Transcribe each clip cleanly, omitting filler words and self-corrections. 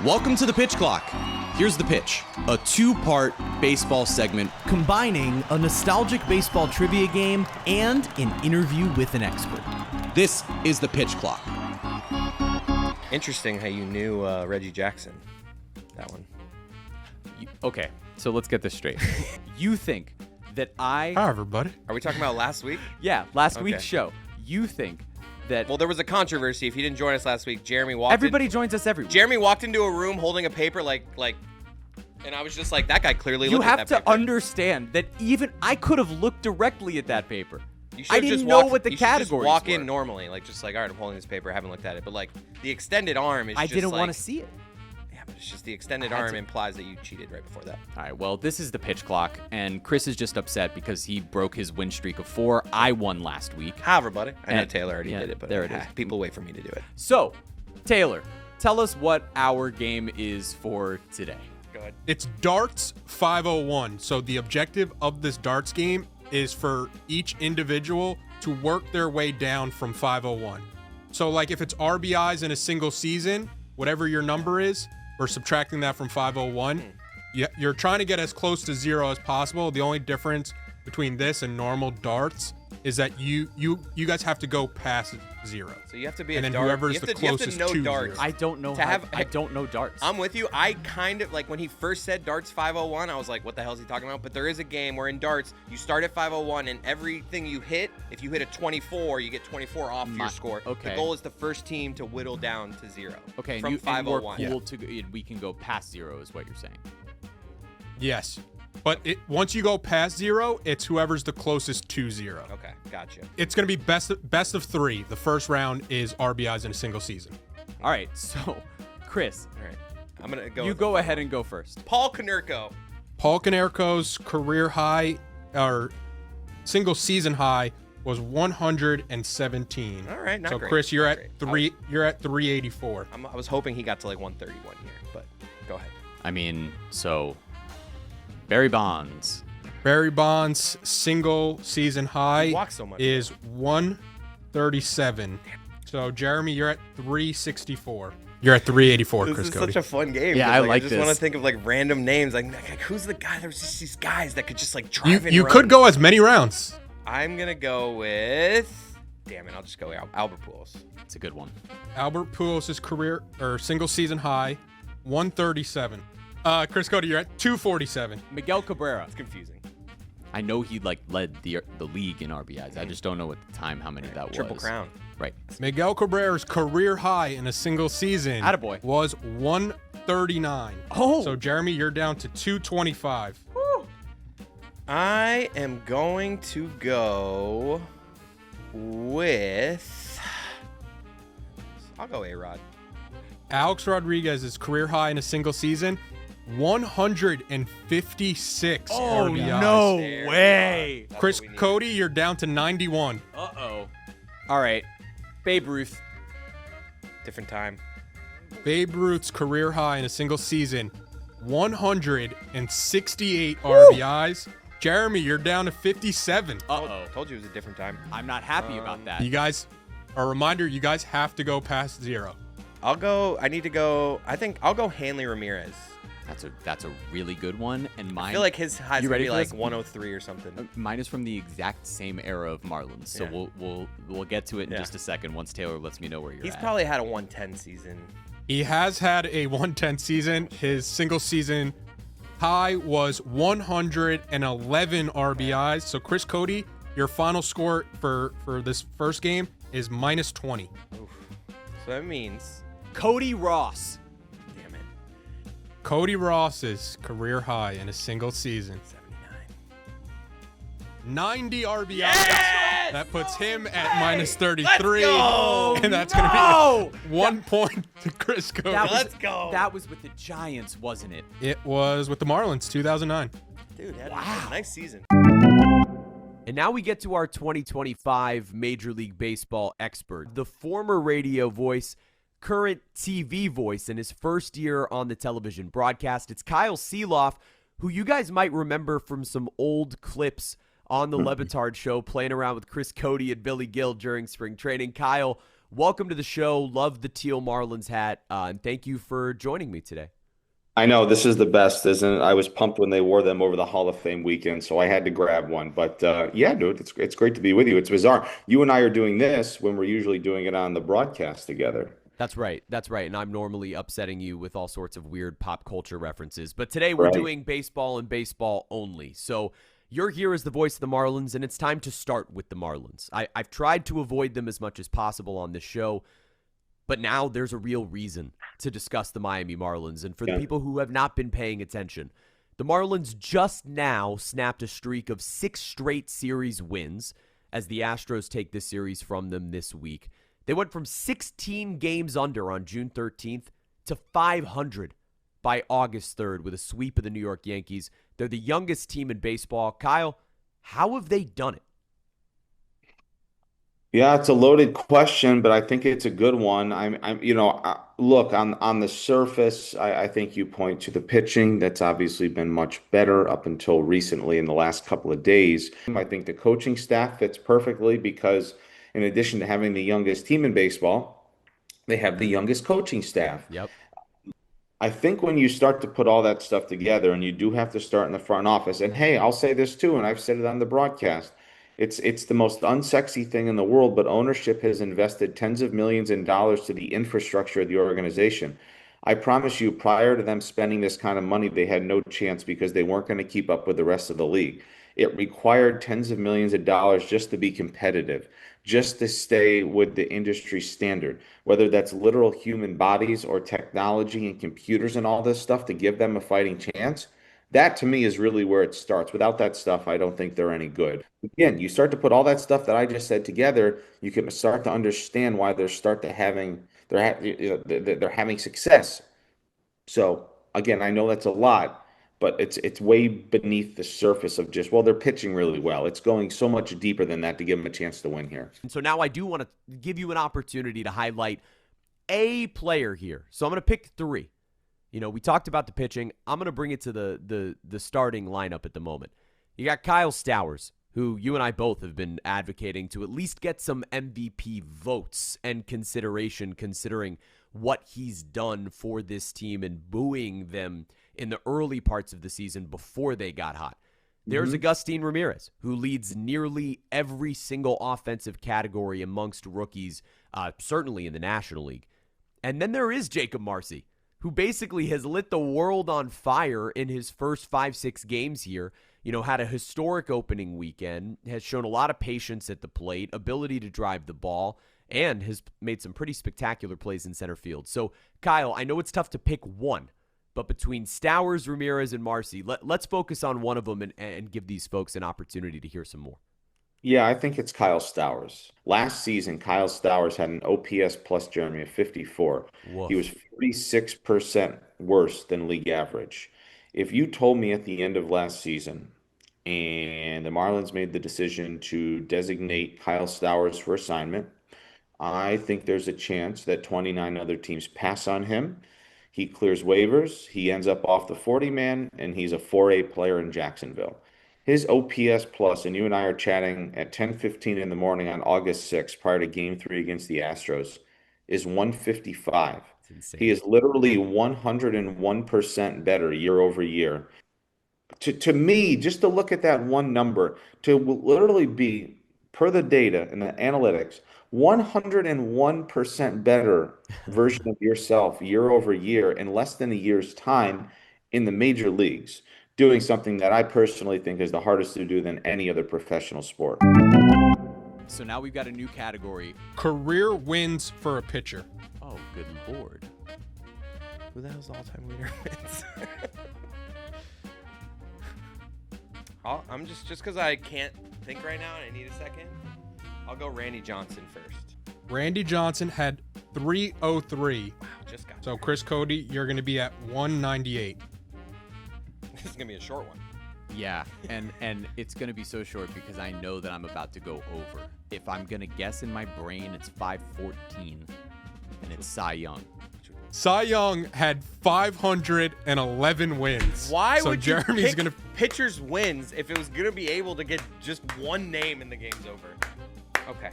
Welcome to the Pitch Clock. Here's the pitch, a two-part baseball segment combining a nostalgic baseball trivia game and an interview with an expert. This is the Pitch Clock. Interesting how you knew Reggie Jackson. That one. Okay, so let's get this straight. You think that Hi, everybody. Are we talking about last week? Yeah, last week's show. You think that... Well, there was a controversy. If you didn't join us last week, Jeremy walked Everybody joins us every week. Jeremy walked into a room holding a paper like, and I was just like, that guy clearly You looked at that have to paper. understand that even I could have looked directly at that paper. You I should've didn't just know walked- what the you should just categories walk were. in normally, like just like, all right, I'm holding this paper, I haven't looked at it. But like the extended arm is I just didn't like, want to see it. Yeah, but it's just the extended I had arm to. implies that you cheated right before that. All right, well, this is the Pitch Clock, and Chris is just upset because he broke his win streak of 4. I won last week. Hi, everybody. I know And- Taylor already yeah, did it, but there it is. people wait for me to do it. So, Taylor, tell us what our game is for today. Go ahead. It's darts 501. So the objective of this darts game is for each individual to work their way down from 501. So like if it's RBIs in a single season, whatever your number is, we're subtracting that from 501. You're trying to get as close to 0 as possible. The only difference between this and normal darts is that you guys have to go past 0. So you have to be And a then dart. whoever's you have the to, you have closest to know to darts. 0. I don't know I don't know darts. I'm with you. I kind of like when he first said darts 501, I was like, what the hell is he talking about? But there is a game where in darts, you start at 501 and everything you hit, if you hit a 24, you get 24 off your score. okay. The goal is the first team to whittle down to 0. Okay, From and 501. we're cool to go, we can go past 0 is what you're saying. Yes. But once you go past 0, it's whoever's the closest to 0. Okay, gotcha. It's going to be best of 3. The first round is RBIs in a single season. All right, so, Chris, All right. I'm going to go. you with go ahead and go first. Paul Konerko. Paul Konerko's career high, or single season high, was 117. All right, not so great. Chris, you're Not at great. You're at 384. I was hoping he got to like 131 here, but go ahead. I mean, so, Barry Bonds. Barry Bonds' single season high He walks so much. is 137. So Jeremy, you're at 364. You're at 384, This Chris is Cody. such a fun game. Yeah, 'cause, I I like just want to this. think of like random names. Like who's the guy? There's just these guys that could just like drive in. You could go as many rounds. I'm gonna go with. Damn it! I'll just go Albert Pujols. It's a good one. Albert Pujols' career or single season high, 137. Chris Cody, you're at 247. Miguel Cabrera. It's confusing. I know he led the league in RBIs. I just don't know at the time how many that was. Triple crown. Right. Miguel Cabrera's career high in a single season Attaboy. was 139. Oh. So Jeremy, you're down to 225. I am going to go with. I'll go A-Rod. Alex Rodriguez's career high in a single season, 156 RBIs. no There we way. are. That's Chris what we need. Cody, you're down to 91. Uh-oh. All right. Babe Ruth. Different time. Babe Ruth's career high in a single season, 168 RBIs. Jeremy, you're down to 57. Uh-oh. Told you it was a different time. I'm not happy about that. You guys, a reminder, you guys have to go past 0. I'll go. I need to go. I think I'll go Hanley Ramirez. That's a really good one, and mine. I feel like his high's You gonna ready be for like this? 103 or something. Mine is from the exact same era of Marlins, so Yeah. we'll get to it in Yeah. just a second once Taylor lets me know where you're He's at. probably had a 110 season. He has had a 110 season. His single season high was 111 RBIs. So Chris Cody, your final score for this first game is minus 20. Oof. So that means. Cody Ross. Damn it. Cody Ross's career high in a single season, 79. 90 RBIs. Yes! That puts him at minus 33. go! And that's going No! to be 1 point to Chris Cody. Let's go. That was with the Giants, wasn't it? It was with the Marlins, 2009. Dude, that was a nice season. And now we get to our 2025 Major League Baseball expert, the former radio voice, current TV voice in his first year on the television broadcast. It's Kyle Sielaff, who you guys might remember from some old clips on the Le Batard Show, playing around with Chris Cody and Billy Gill during spring training. Kyle, welcome to the show. Love the teal Marlins hat, and thank you for joining me today. I know this is the best, isn't it? I was pumped when they wore them over the Hall of Fame weekend, so I had to grab one. But yeah, dude, it's great to be with you. It's bizarre. You and I are doing this when we're usually doing it on the broadcast together. That's right. And I'm normally upsetting you with all sorts of weird pop culture references. But today we're doing baseball and baseball only. So you're here as the voice of the Marlins, and it's time to start with the Marlins. I've tried to avoid them as much as possible on this show, but now there's a real reason to discuss the Miami Marlins. And for the people who have not been paying attention, the Marlins just now snapped a streak of 6 straight series wins as the Astros take this series from them this week. They went from 16 games under on June 13th to 500 by August 3rd with a sweep of the New York Yankees. They're the youngest team in baseball. Kyle, how have they done it? Yeah, it's a loaded question, but I think it's a good one. Look, on the surface, I think you point to the pitching. That's obviously been much better up until recently in the last couple of days. I think the coaching staff fits perfectly because in addition to having the youngest team in baseball, they have the youngest coaching staff. Yep. I think when you start to put all that stuff together, and you do have to start in the front office, and hey, I'll say this too, and I've said it on the broadcast, it's the most unsexy thing in the world, but ownership has invested tens of millions in dollars to the infrastructure of the organization. I promise you, prior to them spending this kind of money, they had no chance because they weren't going to keep up with the rest of the league. It required tens of millions of dollars just to be competitive, just to stay with the industry standard, whether that's literal human bodies or technology and computers and all this stuff to give them a fighting chance. That to me is really where it starts. Without that stuff, I don't think they're any good. Again, you start to put all that stuff that I just said together, you can start to understand why they're having success. So again, I know that's a lot, but it's way beneath the surface of just, well, they're pitching really well. It's going so much deeper than that to give them a chance to win here. And so now I do want to give you an opportunity to highlight a player here. So I'm going to pick 3. We talked about the pitching. I'm going to bring it to the starting lineup at the moment. You got Kyle Stowers, who you and I both have been advocating to at least get some MVP votes and consideration, considering what he's done for this team and booing them in the early parts of the season before they got hot. There's Agustin Ramirez, who leads nearly every single offensive category amongst rookies, certainly in the National League. And then there is Jacob Marcy, who basically has lit the world on fire in his first 5-6 games here. Had a historic opening weekend, has shown a lot of patience at the plate, ability to drive the ball, and has made some pretty spectacular plays in center field. So, Kyle, I know it's tough to pick one, but between Stowers, Ramirez, and Marcy, let's focus on one of them and give these folks an opportunity to hear some more. Yeah, I think it's Kyle Stowers. Last season, Kyle Stowers had an OPS plus, Jeremy, of 54. Woof. He was 46% worse than league average. If you told me at the end of last season and the Marlins made the decision to designate Kyle Stowers for assignment, I think there's a chance that 29 other teams pass on him. He clears waivers, he ends up off the 40-man, and he's a 4A player in Jacksonville. His OPS plus, and you and I are chatting at 10:15 in the morning on August 6th prior to Game 3 against the Astros, is 155. It's insane. He is literally 101% better year over year. To me, just to look at that one number, to literally be, per the data and the analytics, 101% better version of yourself year over year in less than a year's time in the major leagues, doing something that I personally think is the hardest to do than any other professional sport. So now we've got a new category. Career wins for a pitcher. Oh, good Lord. Who the hell's the all-time leader wins? I'm just because I can't think right now and I need a second, I'll go Randy Johnson first. Randy Johnson had 303. Wow, just got So there. Chris Cody, you're going to be at 198. This is gonna be a short one. Yeah, and it's going to be so short because I know that I'm about to go over. If I'm going to guess in my brain, it's 514, and it's Cy Young. Cy Young had 511 wins. Why so would Jeremy's you pick gonna pitchers wins if it was gonna be able to get just one name and the game's over? Okay.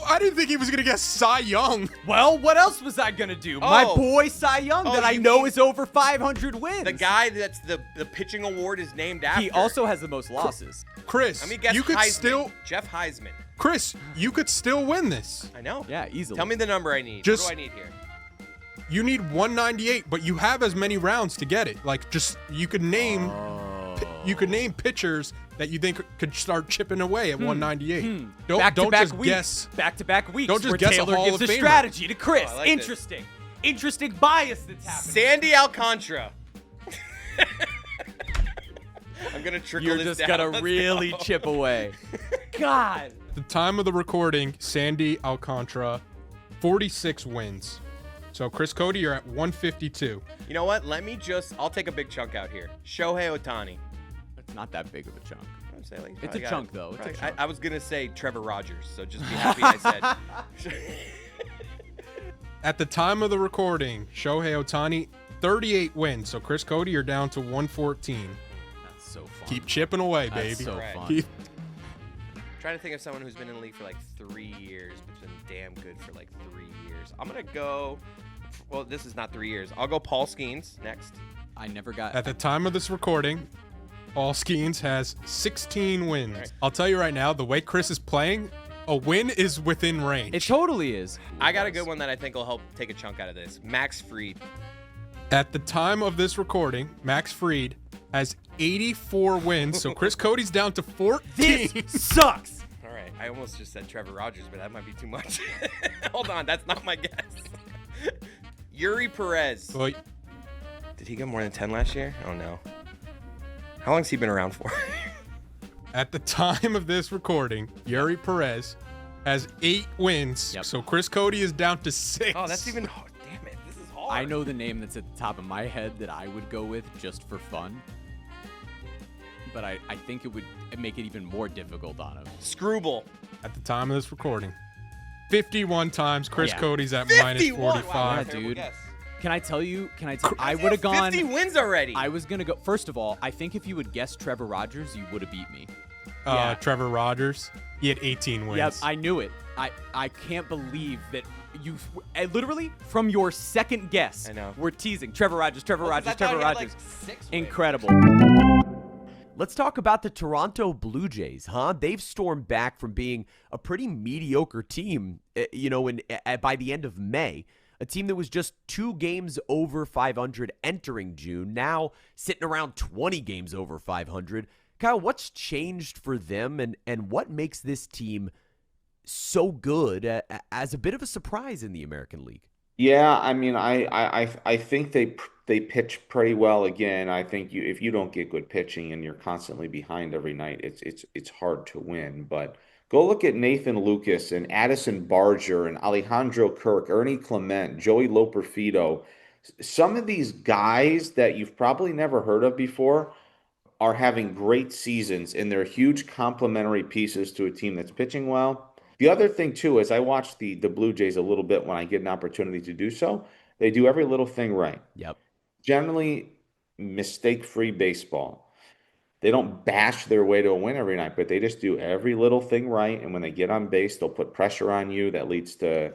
I didn't think he was going to get Cy Young. Well, what else was I gonna do? My Oh. boy Cy Young that I you know mean is over 500 wins. The guy that's the pitching award is named after. He also has the most losses. Chris, I mean, guess you could Heisman. Jeff Heisman. Chris, you could still win this. I know. Yeah, easily. Tell me the number I need. Just- what do I need here? You need 198, but you have as many rounds to get it. Like, just you could name pitchers that you think could start chipping away at 198. Don't Back-to-back just weeks. guess. Back-to-back weeks. Don't just where guess a Taylor Hall gives of a Famer. strategy to Chris. Oh, I like this. Interesting. Interesting bias that's happening. Sandy Alcantara. I'm gonna trickle You're this just down. gonna Let's really go. chip away. God. The time of the recording, Sandy Alcantara, 46 wins. So, Chris Cody, you're at 152. You know what? I'll take a big chunk out here. Shohei Ohtani. It's not that big of a chunk. I'd say, like, It's probably a got- chunk, though. It's a probably- chunk. I was gonna say Trevor Rogers, so just be happy I said. At the time of the recording, Shohei Ohtani, 38 wins. So, Chris Cody, you're down to 114. That's so fun. Keep chipping away, That's baby. so Right. fun. Keep- Trying to think of someone who's been in the league for like 3 years, but's been damn good for like 3 years. I'm gonna go. Well, this is not 3 years. I'll go Paul Skeens next. I never got. At the time of this recording, Paul Skeens has 16 wins. Right. I'll tell you right now, the way Chris is playing, a win is within range. It totally is. I got a good one that I think will help take a chunk out of this. Max Fried. At the time of this recording, Max Fried has 84 wins. So Chris Cody's down to 14. This sucks. All right. I almost just said Trevor Rogers, but that might be too much. Hold on, that's not my guess. Yuri Perez. Well, Did he get more than 10 last year? Oh no. How long's he been around for? at the time of this recording, Yuri Perez has 8 wins. Yep. So Chris Cody is down to 6. Oh, that's even hard. Damn it. This is hard. I know the name that's at the top of my head that I would go with just for fun. But I think it would make it even more difficult on him. Screwball. At the time of this recording, 51 times. Chris Yeah. Cody's at 51. minus Wow, 45. Yeah, terrible dude. guess. Can I tell you? I would have gone. 50 wins already. I was gonna go. First of all, I think if you would guess Trevor Rogers, you would have beat me. Trevor Rogers, he had 18 wins. Yep, I knew it. I can't believe that you literally from your second guess. I know. We're teasing Trevor Rogers. Trevor Well, 'cause Rogers. I thought Trevor he had, Rogers. like, 6 wins. Incredible. Let's talk about the Toronto Blue Jays, huh? They've stormed back from being a pretty mediocre team, by the end of May. A team that was just 2 games over 500 entering June, now sitting around 20 games over 500. Kyle, what's changed for them, and what makes this team so good as a bit of a surprise in the American League? Yeah, I mean, I think they pitch pretty well again. I think if you don't get good pitching and you're constantly behind every night, it's hard to win. But go look at Nathan Lucas and Addison Barger and Alejandro Kirk, Ernie Clement, Joey Loperfido. Some of these guys that you've probably never heard of before are having great seasons, and they're huge complementary pieces to a team that's pitching well. The other thing, too, is I watch the Blue Jays a little bit when I get an opportunity to do so. They do every little thing right. Yep. Generally, mistake-free baseball. They don't bash their way to a win every night, but they just do every little thing right. And when they get on base, they'll put pressure on you. That leads to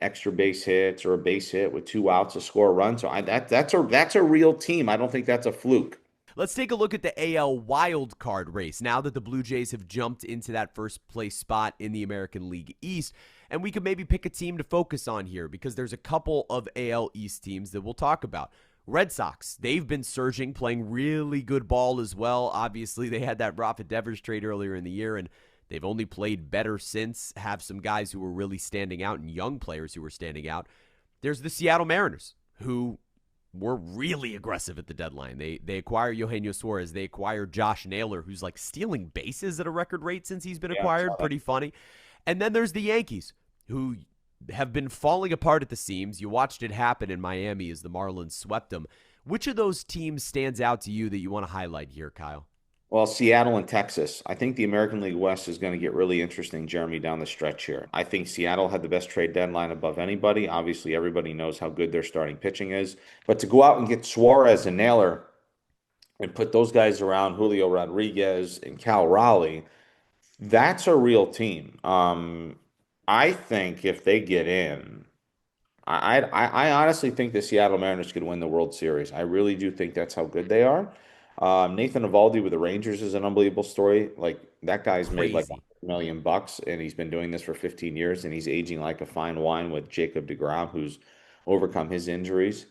extra base hits or a base hit with 2 outs to score a run. So that's a real team. I don't think that's a fluke. Let's take a look at the AL wild card race now that the Blue Jays have jumped into that first place spot in the American League East. And we could maybe pick a team to focus on here because there's a couple of AL East teams that we'll talk about. Red Sox, they've been surging, playing really good ball as well. Obviously, they had that Rafa Devers trade earlier in the year, and they've only played better since, have some guys who were really standing out and young players who were standing out. There's the Seattle Mariners, who were really aggressive at the deadline. They acquire Eugenio Suarez. They acquire Josh Naylor, who's like stealing bases at a record rate since he's been acquired. Pretty funny. And then there's the Yankees, who have been falling apart at the seams. You watched it happen in Miami as the Marlins swept them. Which of those teams stands out to you that you want to highlight here, Kyle? Well, Seattle and Texas. I think the American League West is going to get really interesting, Jeremy, down the stretch here. I think Seattle had the best trade deadline above anybody. Obviously, everybody knows how good their starting pitching is. But to go out and get Suarez and Naylor and put those guys around Julio Rodriguez and Cal Raleigh, that's a real team. I think if they get in, I honestly think the Seattle Mariners could win the World Series. I really do think that's how good they are. Nathan Eovaldi with the Rangers is an unbelievable story. Like that guy's made like Crazy. $100 million bucks, and he's been doing this for 15 years, and he's aging like a fine wine with Jacob deGrom, who's overcome his injuries.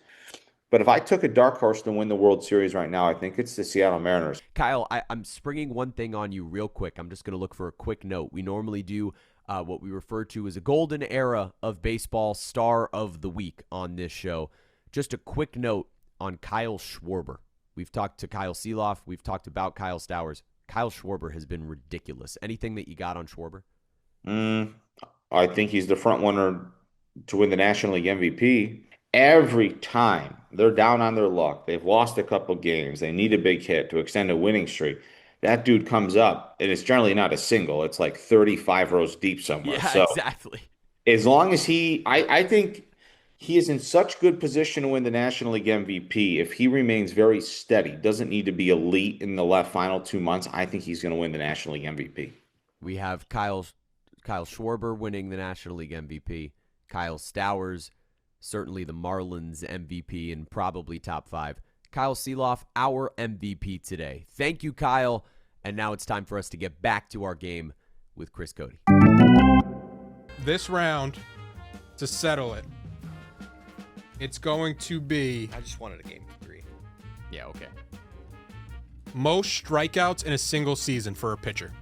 But if I took a dark horse to win the World Series right now, I think it's the Seattle Mariners. Kyle, I'm springing one thing on you real quick. I'm just going to look for a quick note. We normally do what we refer to as a golden era of baseball star of the week on this show. Just a quick note on Kyle Schwarber. We've talked to Kyle Sielaff. We've talked about Kyle Stowers. Kyle Schwarber has been ridiculous. Anything that you got on Schwarber? I think he's the front runner to win the National League MVP. Every time they're down on their luck, they've lost a couple games, they need a big hit to extend a winning streak. That dude comes up, and it's generally not a single. It's like 35 rows deep somewhere. Yeah, So exactly. as long as I think he is in such good position to win the National League MVP. If he remains very steady, doesn't need to be elite in the final 2 months, I think he's going to win the National League MVP. We have Kyle Schwarber winning the National League MVP. Kyle Stowers, certainly the Marlins MVP and probably top 5. Kyle Sielaff, our MVP today. Thank you, Kyle. And now it's time for us to get back to our game with Chris Cody. This round, to settle it, it's going to be I just wanted a game 3. Yeah, okay. most strikeouts in a single season for a pitcher.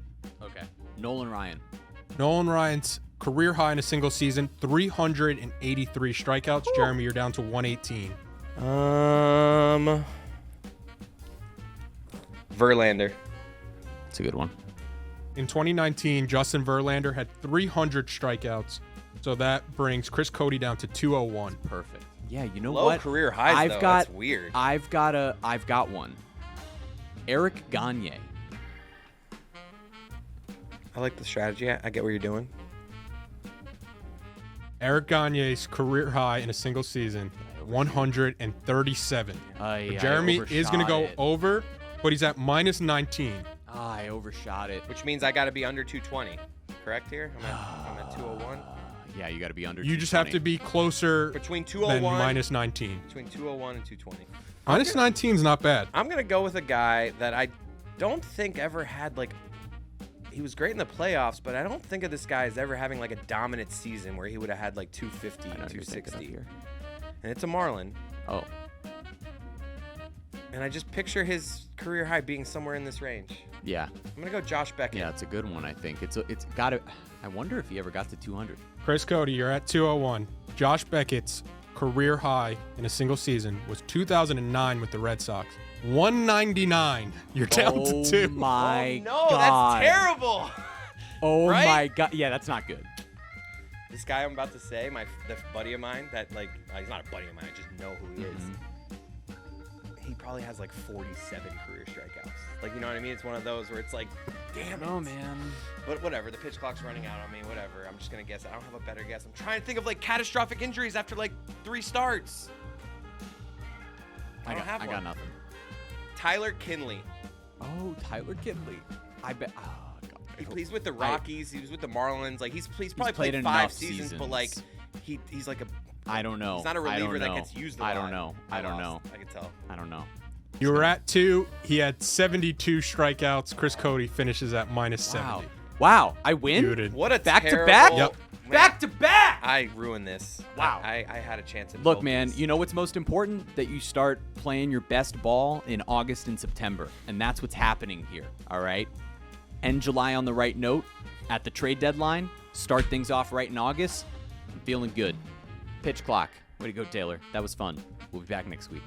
Okay. Nolan Ryan. Nolan Ryan's career high in a single season, 383 strikeouts. Jeremy, you're down to 118. Verlander. That's a good one. In 2019, Justin Verlander had 300 strikeouts. So that brings Chris Cody down to 201. Perfect. Yeah, you know Low what? career highs, though. That's weird. I've got one. Eric Gagne. I like the strategy. I get what you're doing. Eric Gagne's career high in a single season, 137. Jeremy is going to go over, but he's at minus 19. I overshot it. Which means I got to be under 220. Correct here? I'm at 201. Yeah, you got to be under. You just have to be closer Between than 201 minus 19. Between 201 and 220. Minus 19 is not bad. I'm going to go with a guy that I don't think ever had, like, he was great in the playoffs, but I don't think of this guy as ever having, like, a dominant season where he would have had, like, 250, 260. Here. And it's a Marlin. Oh, And I just picture his career high being somewhere in this range. yeah, I'm going to go Josh Beckett. yeah. It's a good one. I think it's got to. I wonder if he ever got to 200. Chris Cody, you're at 201. Josh Beckett's career high in a single season was 2009 with the Red Sox. 199. You're down to 2. My no, God. that's terrible. Oh Right? my God. Yeah, that's not good. This guy I'm about to say, the buddy of mine that, like, he's not a buddy of mine, I just know who he is. He probably has like 47 career strikeouts. Like, you know what I mean? It's one of those where it's like, damn it. Oh man. But whatever, the pitch clock's running out on me, whatever. I'm just going to guess. I don't have a better guess. I'm trying to think of, like, catastrophic injuries after, like, 3 starts. I got nothing. Tyler Kinley. Oh, Tyler Kinley. I bet. Oh, God. He's with the Rockies. He was with the Marlins. Like, he's probably played played enough 5 seasons, but, like, seasons. he's like a... I don't know. He's not a I don't reliever that know. gets used a lot. I don't know. I don't know. I can tell. I don't know. You were at 2. He had 72 strikeouts. Chris Cody finishes at minus 70. Wow. I win? Muted. What a Back to terrible... back? Yep. Man, Back to back. I ruined this. Wow. I had a chance at Look, both man, these. you know what's most important? That you start playing your best ball in August and September. And that's what's happening here, all right? End July on the right note. At the trade deadline, start things off right in August. I'm feeling good. Pitch clock. Way to go, Taylor. That was fun. We'll be back next week.